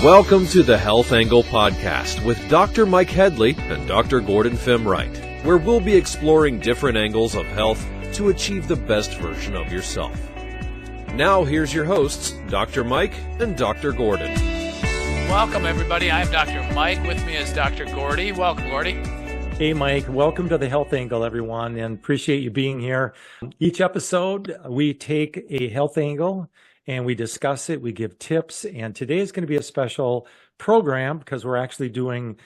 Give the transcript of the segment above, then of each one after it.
Welcome to the Health Angle Podcast with Dr. Mike Headlee and Dr. Gordon Fimreite, where we'll be exploring different angles of health to achieve the best version of yourself. Now, here's your hosts, Dr. Mike and Dr. Gordon. Welcome, everybody. I'm Dr. Mike. With me is Dr. Gordy. Welcome, Gordy. Hey, Mike. Welcome to the Health Angle, everyone, and appreciate you being here. Each episode, we take a health angle and we discuss it. We give tips. And today is going to be a special program because we're actually doing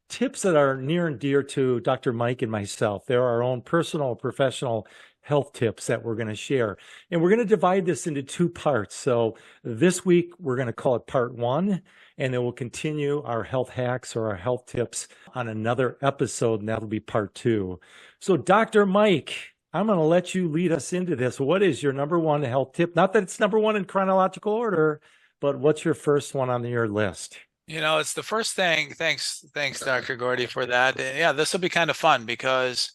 tips that are near and dear to Dr. Mike and myself. They're our own personal, professional health tips that we're going to share. And we're going to divide this into two parts. So this week, we're going to call it part one, and then we'll continue our health hacks or our health tips on another episode, and that'll be part two. So Dr. Mike, I'm going to let you lead us into this. What is your number one health tip? Not that it's number one in chronological order, but what's your first one on your list? You know, it's the first thing. Thanks, Dr. Gordy, for that. Yeah, this will be kind of fun because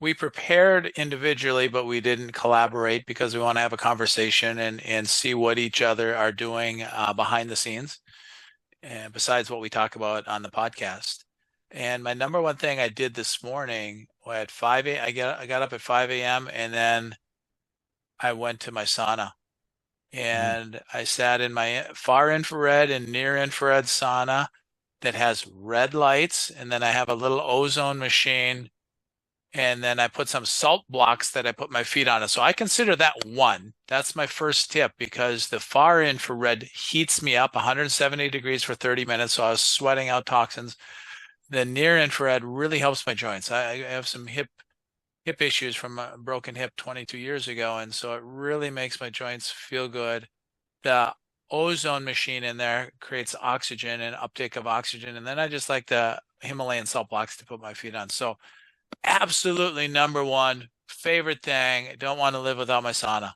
we prepared individually, but we didn't collaborate because we want to have a conversation and see what each other are doing behind the scenes, and besides what we talk about on the podcast. And my number one thing I did this morning at 5 a.m., I got up at 5 a.m. and then I went to my sauna. And I sat in my far infrared and near infrared sauna that has red lights. And then I have a little ozone machine. And then I put some salt blocks that I put my feet on. So I consider that one. That's my first tip because the far infrared heats me up 170 degrees for 30 minutes. So I was sweating out toxins. The near infrared really helps my joints. I have some hip issues from a broken hip 22 years ago. And so it really makes my joints feel good. The ozone machine in there creates oxygen and uptake of oxygen. And then I just like the Himalayan salt blocks to put my feet on. So absolutely number one favorite thing. I don't want to live without my sauna.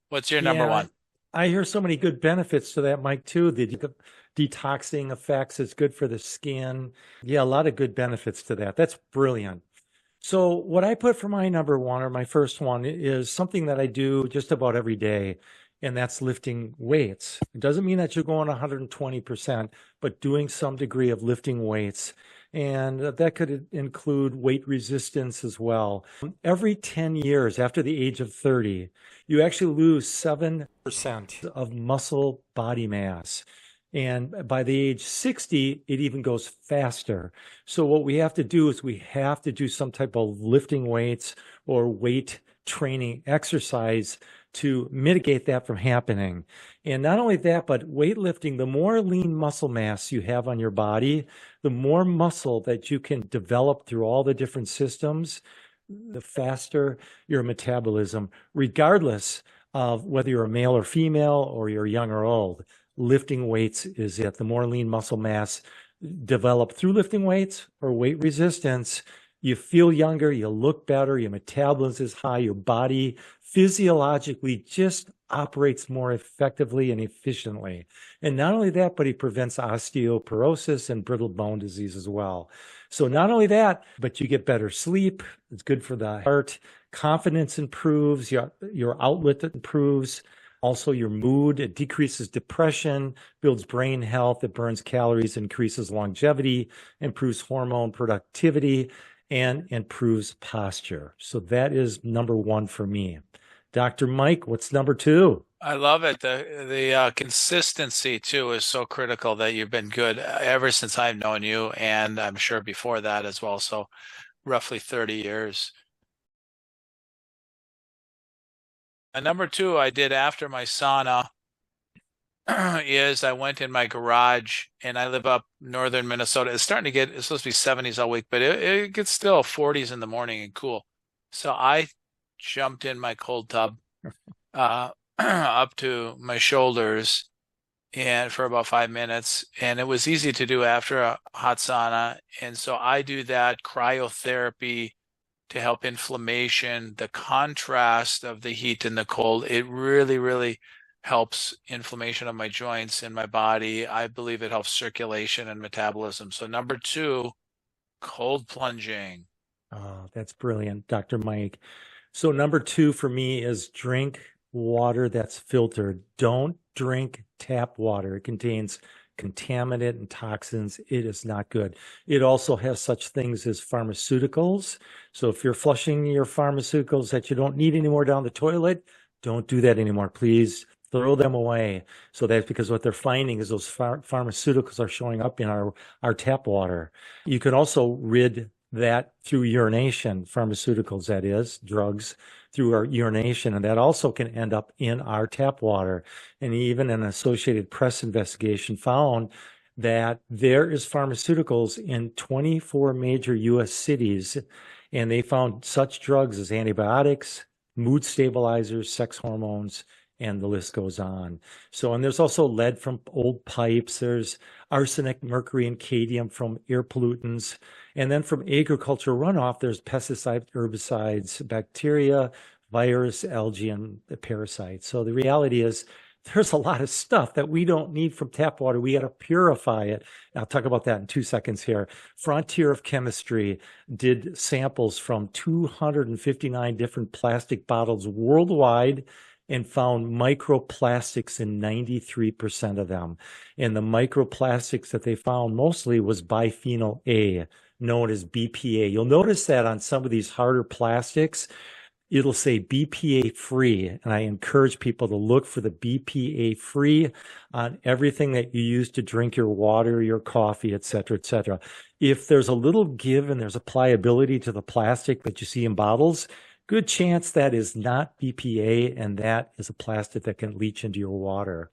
What's your number one? I hear so many good benefits to that, Mike, too. The detoxing effects is good for the skin. Yeah, a lot of good benefits to that. That's brilliant. So what I put for my number one or my first one is something that I do just about every day, and that's lifting weights. It doesn't mean that you're going 120%, but doing some degree of lifting weights. And that could include weight resistance as well. Every 10 years after the age of 30, you actually lose 7% of muscle body mass. And by the age 60, it even goes faster. So what we have to do is we have to do some type of lifting weights or weight training exercise to mitigate that from happening. And not only that, but weightlifting, the more lean muscle mass you have on your body, the more muscle that you can develop through all the different systems, the faster your metabolism, regardless of whether you're a male or female or you're young or old. Lifting weights is it. The more lean muscle mass developed through lifting weights or weight resistance, you feel younger, you look better, your metabolism is high, your body physiologically just operates more effectively and efficiently. And not only that, but it prevents osteoporosis and brittle bone disease as well. So not only that, but you get better sleep. It's good for the heart. Confidence improves, your outlet improves. Also, your mood, it decreases depression, builds brain health, it burns calories, increases longevity, improves hormone productivity, and improves posture. So that is number one for me. Dr. Mike, what's number two? I love it. The consistency, too, is so critical that you've been good ever since I've known you, and I'm sure before that as well. So roughly 30 years. And number two, I did after my sauna is I went in my garage, and I live up northern Minnesota. It's supposed to be 70s all week, but it gets still 40s in the morning and cool. So I jumped in my cold tub up to my shoulders and for about 5 minutes. And it was easy to do after a hot sauna. And so I do that cryotherapy to help inflammation, the contrast of the heat and the cold. It really, really helps inflammation of my joints and my body. I believe it helps circulation and metabolism. So number two, cold plunging. Oh, that's brilliant, Dr. Mike. So number two for me is drink water that's filtered. Don't drink tap water. It contains contaminant and toxins. It is not good. It also has such things as pharmaceuticals. So if you're flushing your pharmaceuticals that you don't need anymore down the toilet, don't do that anymore. Please throw them away. So that's because what they're finding is those pharmaceuticals are showing up in our tap water. You can also rid that through urination, pharmaceuticals, that is, drugs, through our urination, and that also can end up in our tap water. And even an Associated Press investigation found that there is pharmaceuticals in 24 major U.S. cities, and they found such drugs as antibiotics, mood stabilizers, sex hormones, and the list goes on. So, and there's also lead from old pipes. There's arsenic, mercury, and cadmium from air pollutants. And then from agricultural runoff, there's pesticides, herbicides, bacteria, virus, algae, and parasites. So the reality is there's a lot of stuff that we don't need from tap water. We got to purify it. I'll talk about that in 2 seconds here. Frontier of Chemistry did samples from 259 different plastic bottles worldwide and found microplastics in 93% of them. And the microplastics that they found mostly was bisphenol A, known as BPA. You'll notice that on some of these harder plastics, it'll say BPA free. And I encourage people to look for the BPA free on everything that you use to drink your water, your coffee, et cetera, et cetera. If there's a little give and there's a pliability to the plastic that you see in bottles, good chance that is not BPA, and that is a plastic that can leach into your water.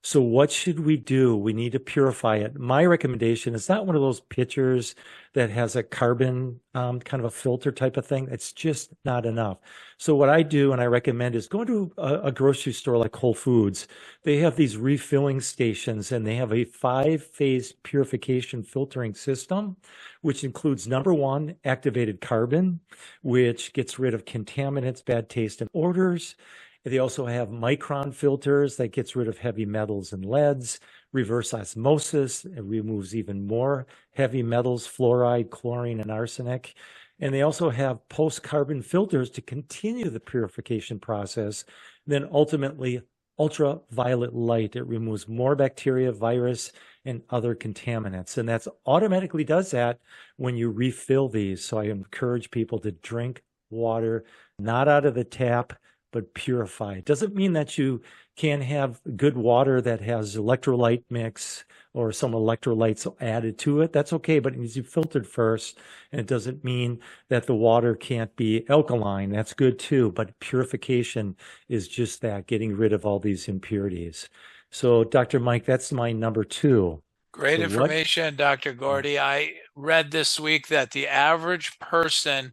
So what should we do? We need to purify it. My recommendation is not one of those pitchers that has a carbon kind of a filter type of thing. It's just not enough. So what I do and I recommend is go to a grocery store like Whole Foods. They have these refilling stations, and they have a 5-phase purification filtering system, which includes, number one, activated carbon, which gets rid of contaminants, bad taste, and odors. They also have micron filters that gets rid of heavy metals and leads. Reverse osmosis, it removes even more heavy metals, fluoride, chlorine, and arsenic. And they also have post-carbon filters to continue the purification process. Then ultimately, ultraviolet light. It removes more bacteria, virus, and other contaminants. And that's automatically does that when you refill these. So I encourage people to drink water, not out of the tap, but purify. It doesn't mean that you can't have good water that has electrolyte mix or some electrolytes added to it. That's okay, but it needs to be filtered first. And it doesn't mean that the water can't be alkaline. That's good too, but purification is just that, getting rid of all these impurities. So Dr. Mike, that's my number 2. Great information, Dr. Gordy. I read this week that the average person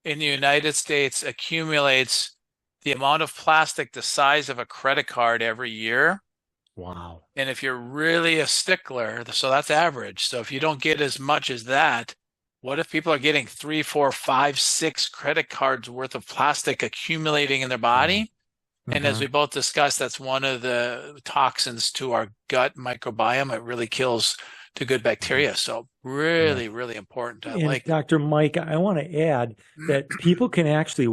in the United States accumulates the amount of plastic the size of a credit card every year. Wow. And if you're really a stickler, so that's average. So if you don't get as much as that, what if people are getting 3, 4, 5, 6 credit cards worth of plastic accumulating in their body? Mm-hmm. And as we both discussed, that's one of the toxins to our gut microbiome. It really kills the good bacteria. So really, really important. And Dr. Mike, I want to add that people can actually,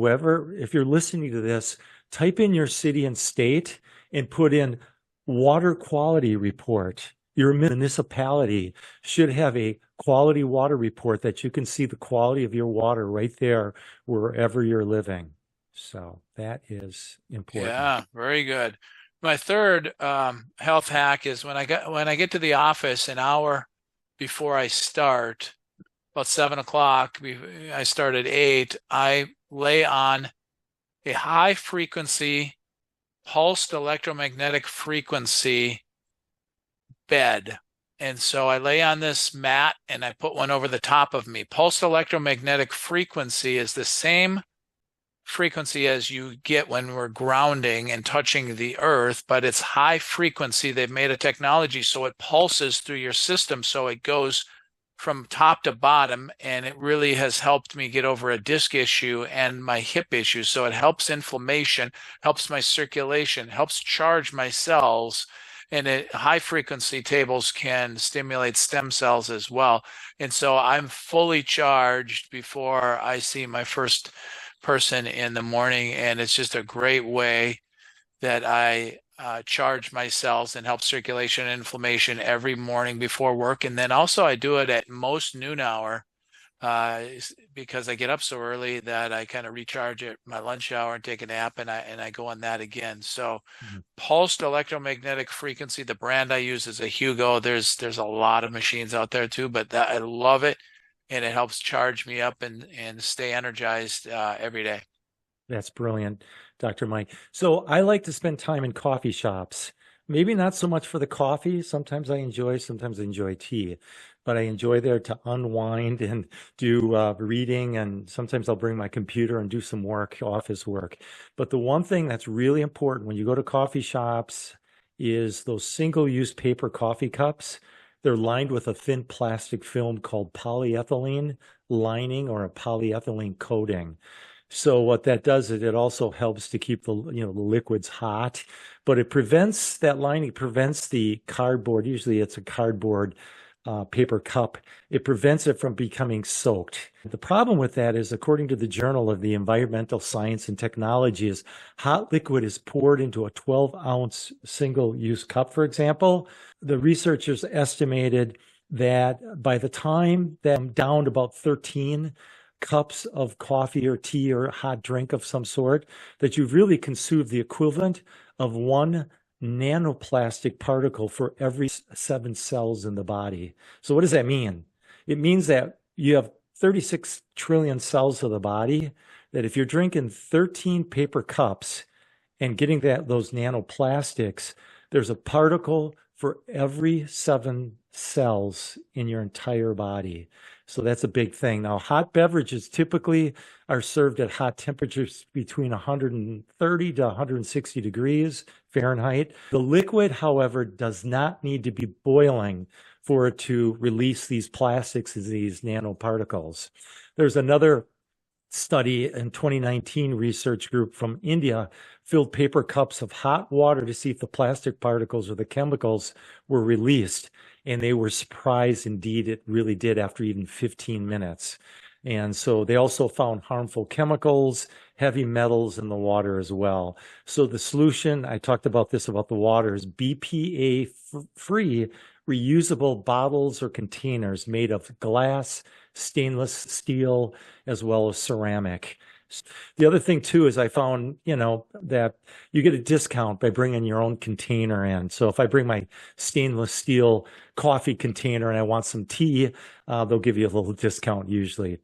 if you're listening to this, type in your city and state and put in water quality report. Your municipality should have a quality water report that you can see the quality of your water right there wherever you're living. So that is important. Yeah, very good. My third health hack is when I get to the office an hour before I start, about 7 o'clock, I start at 8, I lay on a high frequency pulsed electromagnetic frequency bed. And so I lay on this mat and I put one over the top of me. Pulsed electromagnetic frequency is the same frequency as you get when we're grounding and touching the earth, but it's high frequency. They've made a technology so it pulses through your system, so it goes from top to bottom, and it really has helped me get over a disc issue and my hip issue. So it helps inflammation, helps my circulation, helps charge my cells, and high frequency tables can stimulate stem cells as well. And so I'm fully charged before I see my first person in the morning, and it's just a great way that I charge my cells and help circulation and inflammation every morning before work. And then also I do it at most noon hour because I get up so early that I kind of recharge at my lunch hour and take a nap, and I go on that again. So pulsed electromagnetic frequency, the brand I use is a Hugo. There's a lot of machines out there too, but I love it, and it helps charge me up and stay energized every day. That's brilliant, Dr. Mike. So I like to spend time in coffee shops. Maybe not so much for the coffee. Sometimes I enjoy tea, but I enjoy there to unwind and do reading. And sometimes I'll bring my computer and do some work, office work. But the one thing that's really important when you go to coffee shops is those single-use paper coffee cups. They're lined with a thin plastic film called polyethylene lining or a polyethylene coating. So what that does is it also helps to keep the liquids hot, but it prevents that lining, prevents the cardboard. Usually it's a cardboard paper cup. It prevents it from becoming soaked. The problem with that is, according to the Journal of the Environmental Science and Technology, is hot liquid is poured into a 12-ounce single-use cup, for example. The researchers estimated that by the time that I'm down to about 13 cups of coffee or tea or hot drink of some sort, that you've really consumed the equivalent of 1 nanoplastic particle for every 7 cells in the body. So what does that mean? It means that you have 36 trillion cells of the body, that if you're drinking 13 paper cups and getting those nanoplastics, there's a particle for every 7 cells in your entire body. So that's a big thing. Now, hot beverages typically are served at hot temperatures between 130 to 160 degrees Fahrenheit. The liquid, however, does not need to be boiling for it to release these plastics as these nanoparticles. There's another study in 2019, research group from India filled paper cups of hot water to see if the plastic particles or the chemicals were released. And they were surprised, indeed, it really did after even 15 minutes. And so they also found harmful chemicals, heavy metals in the water as well. So the solution, I talked about this about the water, is BPA-free reusable bottles or containers made of glass, stainless steel, as well as ceramic. The other thing too is I found, that you get a discount by bringing your own container in. So if I bring my stainless steel coffee container and I want some tea, they'll give you a little discount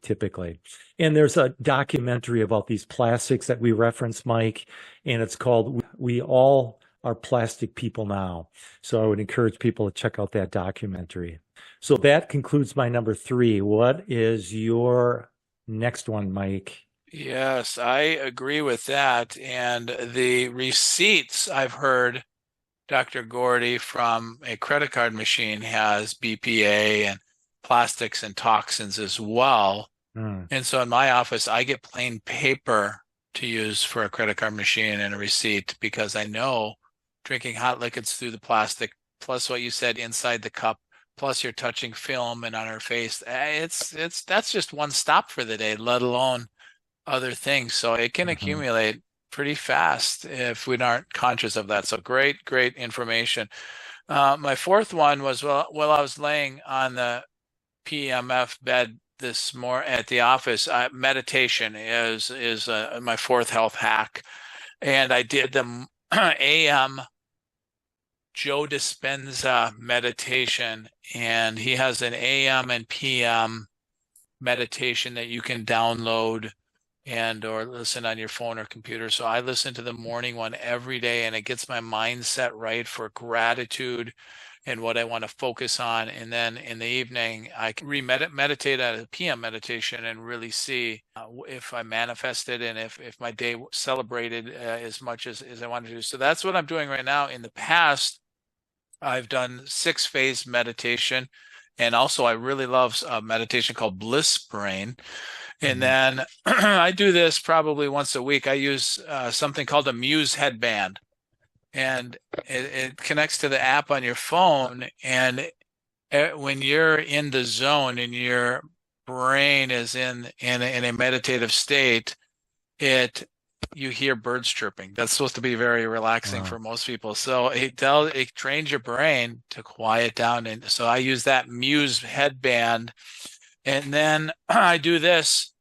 typically. And there's a documentary about these plastics that we reference, Mike, and it's called We All Are Plastic People Now. So I would encourage people to check out that documentary. So that concludes my number 3. What is your next one, Mike? Yes, I agree with that. And the receipts I've heard, Dr. Gordy, from a credit card machine has BPA and plastics and toxins as well. And so in my office, I get plain paper to use for a credit card machine and a receipt, because I know drinking hot liquids through the plastic, plus what you said inside the cup, plus you're touching film and on our face, that's just one stop for the day, let alone other things. So it can accumulate pretty fast if we aren't conscious of that. So great information. My fourth one was, while I was laying on the PEMF bed this morning at the office, meditation is my fourth health hack. And I did the AM Joe Dispenza meditation, and he has an AM and PM meditation that you can download or listen on your phone or computer. So I listen to the morning one every day, and it gets my mindset right for gratitude and what I want to focus on. And then in the evening, I can meditate at a PM meditation and really see if I manifested and if my day celebrated as much as I wanted to do. So that's what I'm doing right now. In the past, I've done 6-phase meditation. And also I really love a meditation called Bliss Brain. And then I do this probably once a week. I use something called a Muse headband, and it connects to the app on your phone. And when you're in the zone and your brain is in a meditative state, it you hear birds chirping. That's supposed to be very relaxing for most people. So it trains your brain to quiet down. And so I use that Muse headband. And then I do this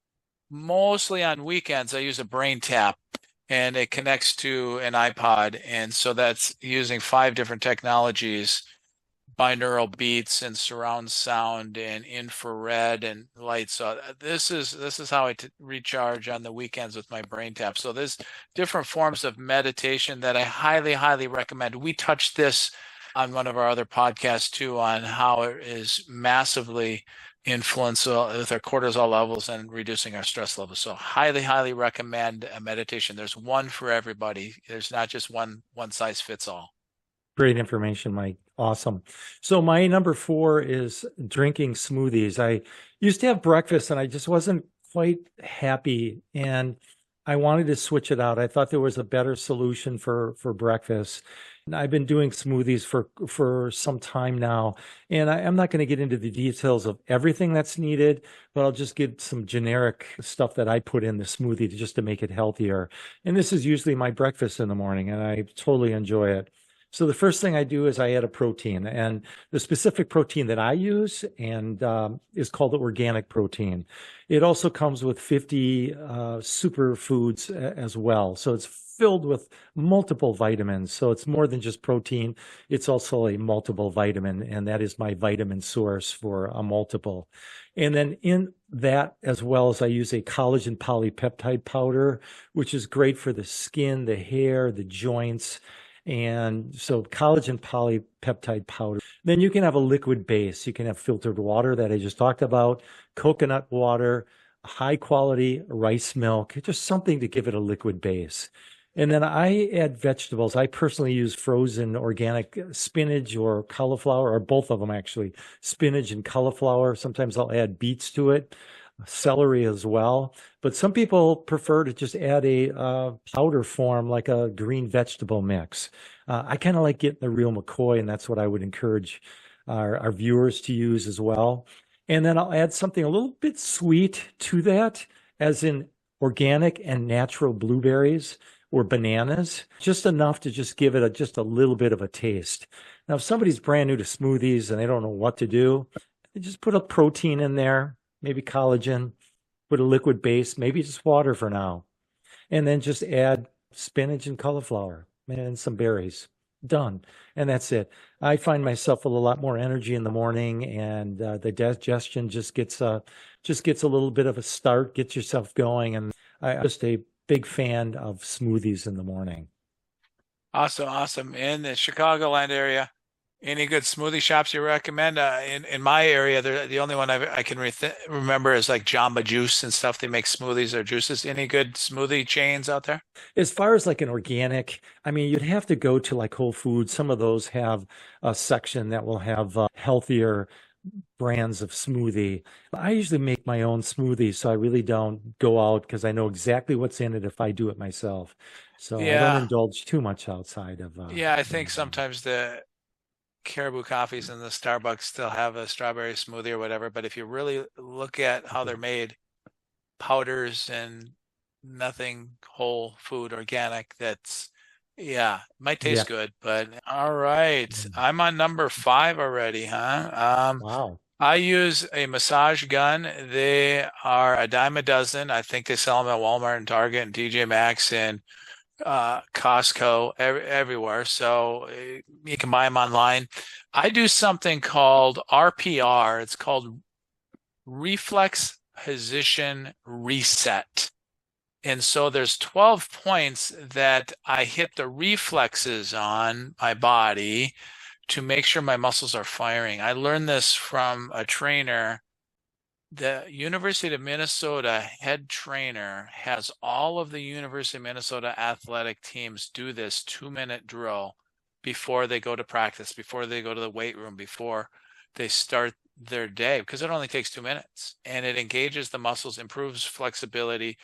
mostly on weekends. I use a brain tap, and it connects to an iPod. And so that's using 5 different technologies: binaural beats and surround sound and infrared and light. So this is how I recharge on the weekends with my brain tap. So there's different forms of meditation that I highly, highly recommend. We touched this on one of our other podcasts too, on how it is massively influential with our cortisol levels and reducing our stress levels. So highly, highly recommend a meditation. There's one for everybody. There's not just one size fits all. Great information, Mike. Awesome. So my number 4 is drinking smoothies. I used to have breakfast and I just wasn't quite happy, and I wanted to switch it out. I thought there was a better solution for breakfast. And I've been doing smoothies for some time now, and I'm not going to get into the details of everything that's needed, but I'll just get some generic stuff that I put in the smoothie just to make it healthier. And this is usually my breakfast in the morning, and I totally enjoy it. So the first thing I do is I add a protein, and the specific protein that I use is called organic protein. It also comes with 50 superfoods as well. So it's filled with multiple vitamins. So it's more than just protein. It's also a multiple vitamin, and that is my vitamin source for a multiple. And then in that, as well as I use a collagen polypeptide powder, which is great for the skin, the hair, the joints. And so collagen polypeptide powder. Then you can have a liquid base. You can have filtered water that I just talked about, coconut water, high quality rice milk, just something to give it a liquid base. And then I add vegetables. I personally use frozen organic spinach or cauliflower, or both of them actually, spinach and cauliflower. Sometimes I'll add beets to it, celery as well. But some people prefer to just add a powder form, like a green vegetable mix. I kind of like getting the real McCoy, and that's what I would encourage our viewers to use as well. And then I'll add something a little bit sweet to that, as in organic and natural blueberries or bananas, just enough to just give it just a little bit of a taste. Now, if somebody's brand new to smoothies and they don't know what to do, they just put a protein in there, maybe collagen, put a liquid base, maybe just water for now, and then just add spinach and cauliflower and some berries. Done. And that's it. I find myself with a lot more energy in the morning, and the digestion just gets a little bit of a start, gets yourself going. And I'm just a big fan of smoothies in the morning. Awesome. In the Chicagoland area, any good smoothie shops you recommend? In my area, the only one I can remember is like Jamba Juice and stuff. They make smoothies or juices. Any good smoothie chains out there? As far as like an organic, I mean, you'd have to go to like Whole Foods. Some of those have a section that will have healthier brands of smoothie. I usually make my own smoothie, so I really don't go out because I know exactly what's in it if I do it myself. So I don't indulge too much outside of. I think sometimes the Caribou coffees and the Starbucks still have a strawberry smoothie or whatever, but if you really look at how they're made, powders and nothing whole food organic, that's might taste good. But all right, I'm on number 5 already, huh? Wow. I use a massage gun. They are a dime a dozen. I think they sell them at Walmart and Target and TJ Maxx and Costco, everywhere. So you can buy them online. I do something called RPR. It's called Reflex Position Reset. And so there's 12 points that I hit the reflexes on my body to make sure my muscles are firing. I learned this from a trainer. The University of Minnesota head trainer has all of the University of Minnesota athletic teams do this 2-minute drill before they go to practice, before they go to the weight room, before they start their day, because it only takes 2 minutes, and it engages the muscles, improves flexibility,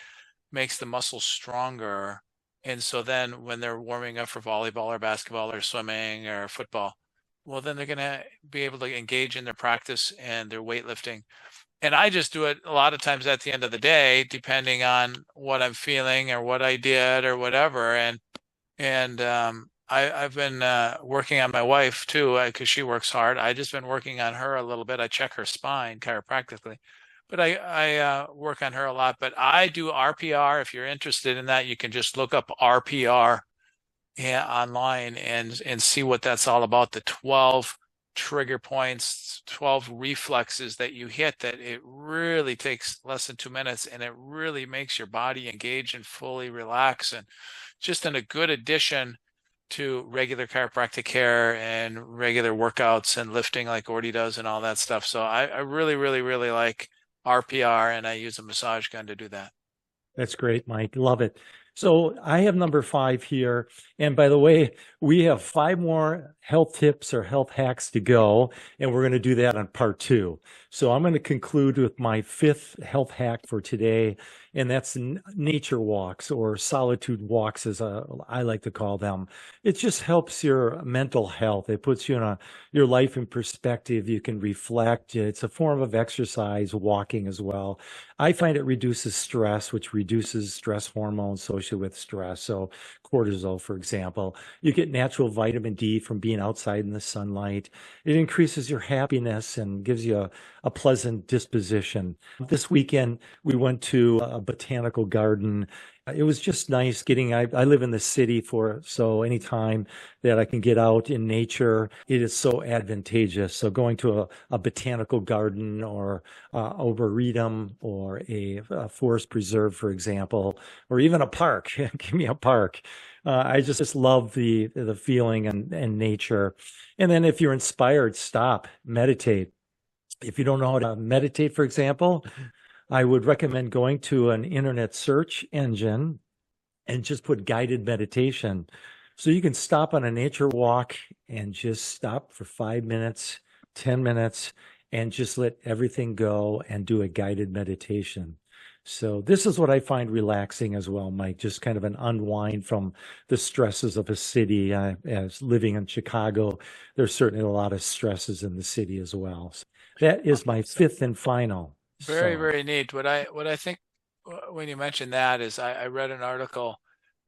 makes the muscles stronger. And so then when they're warming up for volleyball or basketball or swimming or football, well, then they're going to be able to engage in their practice and their weightlifting And I just do it a lot of times at the end of the day, depending on what I'm feeling or what I did or whatever. I've been working on my wife too, because she works hard. I just been working on her a little bit. I check her spine chiropractically, but I work on her a lot. But I do RPR. If you're interested in that, you can just look up RPR online and see what that's all about. The 12 trigger points, 12 reflexes that you hit, that it really takes less than 2 minutes, and it really makes your body engage and fully relax, and just in a good addition to regular chiropractic care and regular workouts and lifting like Gordy does and all that stuff. So I really, really, really like RPR, and I use a massage gun to do that. That's great, Mike. Love it. So I have number 5 here. And by the way, we have 5 more health tips or health hacks to go, and we're going to do that on part 2. So I'm going to conclude with my 5th health hack for today, and that's nature walks, or solitude walks, as I like to call them. It just helps your mental health. It puts your life in perspective. You can reflect. It's a form of exercise, walking as well. I find it reduces stress, which reduces stress hormones associated with stress. So cortisol, for example. You get natural vitamin D from being outside in the sunlight. It increases your happiness and gives you a pleasant disposition. This weekend, we went to a botanical garden. It was just nice I live in the city, so anytime that I can get out in nature, it is so advantageous. So going to a botanical garden or arboretum or a forest preserve, for example, or even a park, give me a park. I just love the feeling and nature. And then if you're inspired, stop, meditate. If you don't know how to meditate, for example, I would recommend going to an internet search engine and just put guided meditation. So you can stop on a nature walk and just stop for 5 minutes, 10 minutes, and just let everything go and do a guided meditation. So this is what I find relaxing as well, Mike, just kind of an unwind from the stresses of a city. As living in Chicago, there's certainly a lot of stresses in the city as well. So that is my 5th and final. Very, very neat. What I think when you mentioned that is I read an article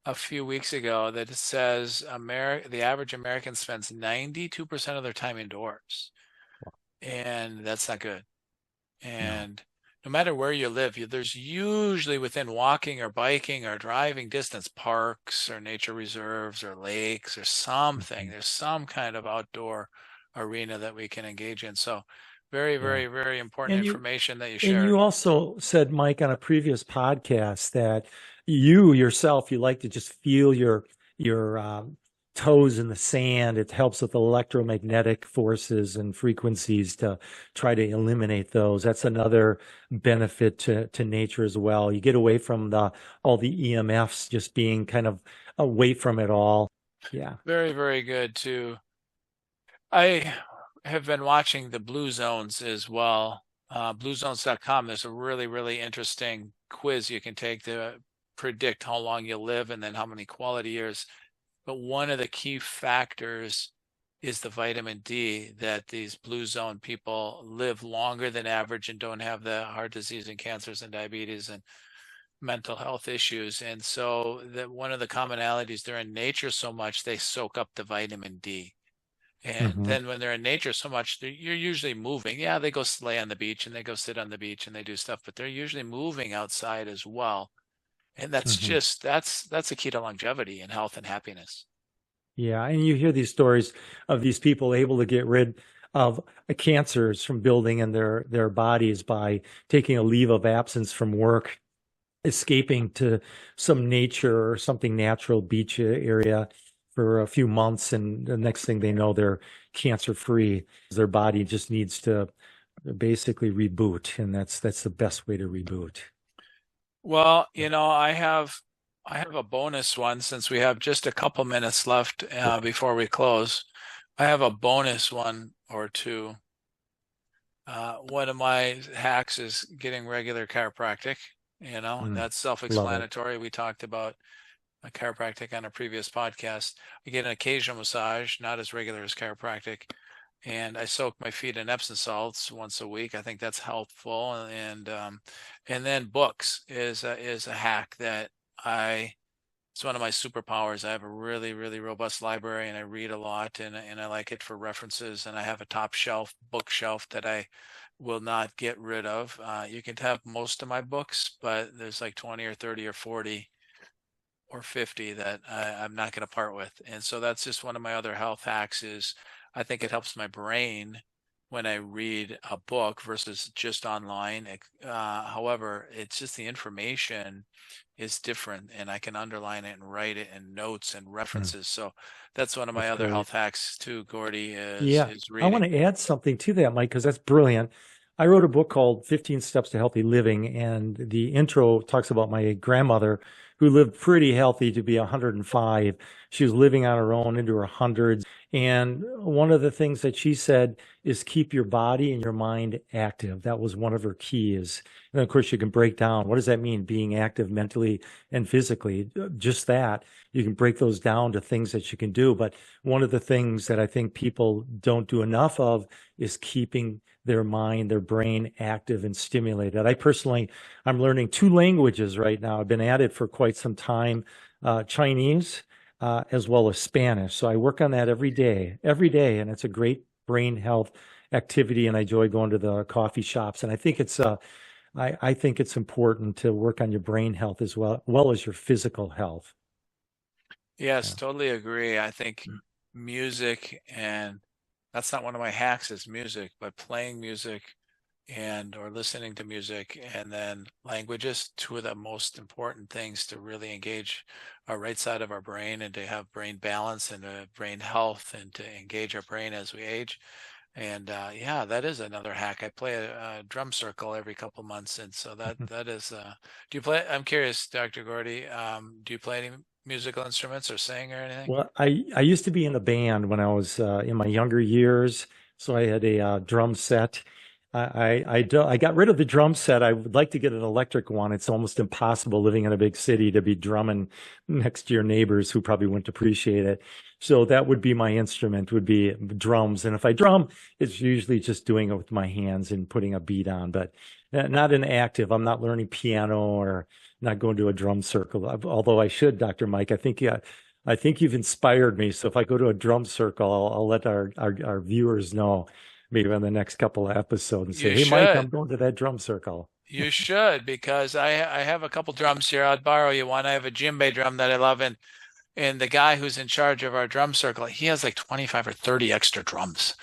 a few weeks ago that it says the average American spends 92% of their time indoors, and that's not good. And no matter where you live, there's usually within walking or biking or driving distance parks or nature reserves or lakes or something. There's some kind of outdoor arena that we can engage in. So very, very, very important information that you shared. And you also said, Mike, on a previous podcast that you yourself, you like to just feel your toes in the sand. It helps with electromagnetic forces and frequencies to try to eliminate those. That's another benefit to nature as well. You get away from all the EMFs, just being kind of away from it all. Yeah. Very, very good too. I have been watching the Blue Zones as well. Bluezones.com. There's a really, really interesting quiz you can take to predict how long you'll live and then how many quality years. But one of the key factors is the vitamin D, that these Blue Zone people live longer than average and don't have the heart disease and cancers and diabetes and mental health issues. And so one of the commonalities, they're in nature so much, they soak up the vitamin D. And then when they're in nature so much, you're usually moving. Yeah, they go lay on the beach and they go sit on the beach and they do stuff, but they're usually moving outside as well. And that's that's a key to longevity and health and happiness. Yeah. And you hear these stories of these people able to get rid of cancers from building in their bodies by taking a leave of absence from work, escaping to some nature or something natural, beach area for a few months, and the next thing they know, they're cancer free. Their body just needs to basically reboot, and that's the best way to reboot. Well, I have a bonus one, since we have just a couple minutes left before we close. I have a bonus one or two. One of my hacks is getting regular chiropractic. That's self-explanatory. We talked about a chiropractic on a previous podcast. I get an occasional massage, not as regular as chiropractic. and I soak my feet in Epsom salts once a week. I think that's helpful. And then books is a hack that it's one of my superpowers. I have a really, really robust library, and I read a lot, and I like it for references. And I have a top shelf bookshelf that I will not get rid of. You can have most of my books, but there's like 20 or 30 or 40 or 50 that I'm not going to part with. And so that's just one of my other health hacks is I think it helps my brain when I read a book versus just online. However, it's just the information is different, and I can underline it and write it in notes and references. So that's one of my That's other great. health hacks too, Gordy, Yeah, is I want reading. to add something to that, Mike, because that's brilliant. I wrote a book called 15 Steps to Healthy Living, and the intro talks about my grandmother who lived pretty healthy to be 105. She was living on her own into her hundreds. And one of the things that she said is keep your body and your mind active. That was one of her keys. And of course, you can break down what does that mean, being active mentally and physically? Just that. You can break those down to things that you can do. But one of the things that I think people don't do enough of is keeping their mind, their brain active and stimulated. I'm learning 2 languages right now. I've been at it for quite some time, Chinese, as well as Spanish. So I work on that every day, and it's a great brain health activity. And I enjoy going to the coffee shops. And I think I think it's important to work on your brain health as well as your physical health. Yes, Yeah. totally agree. I think music, and that's not one of my hacks is music, but playing music or listening to music, and then languages, 2 of the most important things to really engage our right side of our brain and to have brain balance and brain health and to engage our brain as we age. And yeah, that is another hack. I play a drum circle every couple months, and so that is. Do you play? I'm curious, Dr. Gordy. Do you play any musical instruments or sing or anything? Well, I used to be in a band when I was in my younger years, so I had a drum set. I got rid of the drum set. I would like to get an electric one. It's almost impossible living in a big city to be drumming next to your neighbors who probably wouldn't appreciate it. So that would be my instrument, would be drums. And if I drum, it's usually just doing it with my hands and putting a beat on, but not an active. I'm not learning piano or not going to a drum circle. Although I should, Dr. Mike. I think you've inspired me. So if I go to a drum circle, I'll let our viewers know maybe on the next couple of episodes and say, You "Hey, Mike, I'm should. going to that drum circle." You should, because I have a couple drums here. I'd borrow you one. I have a djembe drum that I love, and the guy who's in charge of our drum circle, he has like 25 or 30 extra drums.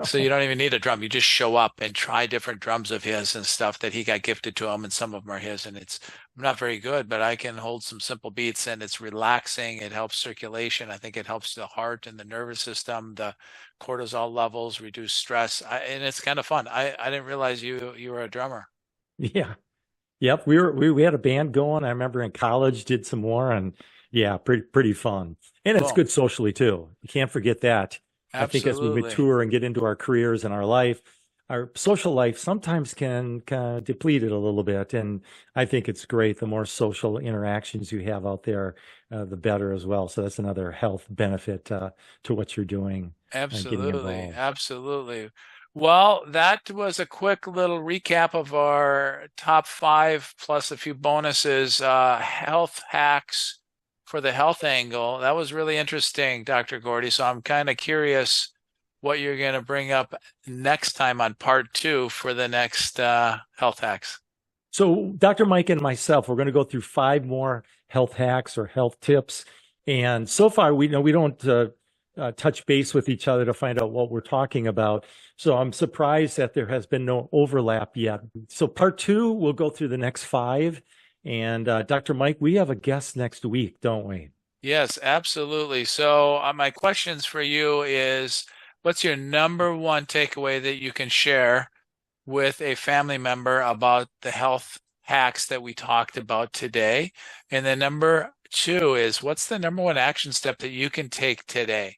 So you don't even need a drum. You just show up and try different drums of his and stuff that he got gifted to him, and some of them are his. And I'm not very good, but I can hold some simple beats, and it's relaxing. It helps circulation. I think it helps the heart and the nervous system, the cortisol levels, reduce stress, and it's kind of fun. I didn't realize you were a drummer. Yeah. Yep. We had a band going. I remember in college did some more, and yeah, pretty fun. And it's Cool. good socially too. You can't forget that. I think as we Absolutely. mature and get into our careers and our life, our social life sometimes can kind of deplete it a little bit. And I think it's great. The more social interactions you have out there, the better as well. So that's another health benefit to what you're doing and getting Absolutely. involved. Absolutely. Well, that was a quick little recap of our top 5 plus a few bonuses, health hacks for the health angle. That was really interesting, Dr. Gordy. So I'm kind of curious what you're going to bring up next time on part 2 for the next health hacks. So Dr. Mike and myself, we're going to go through 5 more health hacks or health tips. And so far, we don't touch base with each other to find out what we're talking about. So I'm surprised that there has been no overlap yet. So part 2, we'll go through the next 5. And Dr. Mike, we have a guest next week, don't we? Yes, absolutely. So my questions for you is, what's your number 1 takeaway that you can share with a family member about the health hacks that we talked about today? And then number 2 is, what's the number 1 action step that you can take today?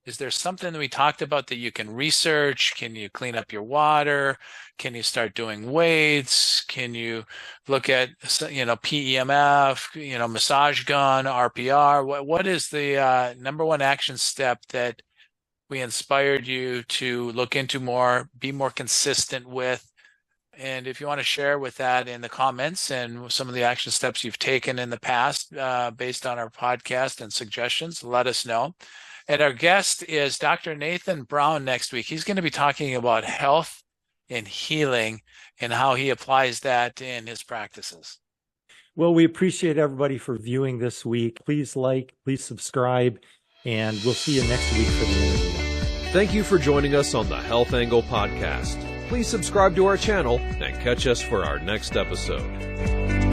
Is there something that we talked about that you can research? Can you clean up your water? Can you start doing weights? Can you look at, PEMF, massage gun, RPR? What is the number 1 action step that we inspired you to look into more, be more consistent with. And if you want to share with that in the comments and some of the action steps you've taken in the past based on our podcast and suggestions, let us know. And our guest is Dr. Nathan Brown next week. He's going to be talking about health and healing and how he applies that in his practices. Well, we appreciate everybody for viewing this week. Please like, please subscribe, and we'll see you next week for the interview. Thank you for joining us on the Health Angle Podcast. Please subscribe to our channel and catch us for our next episode.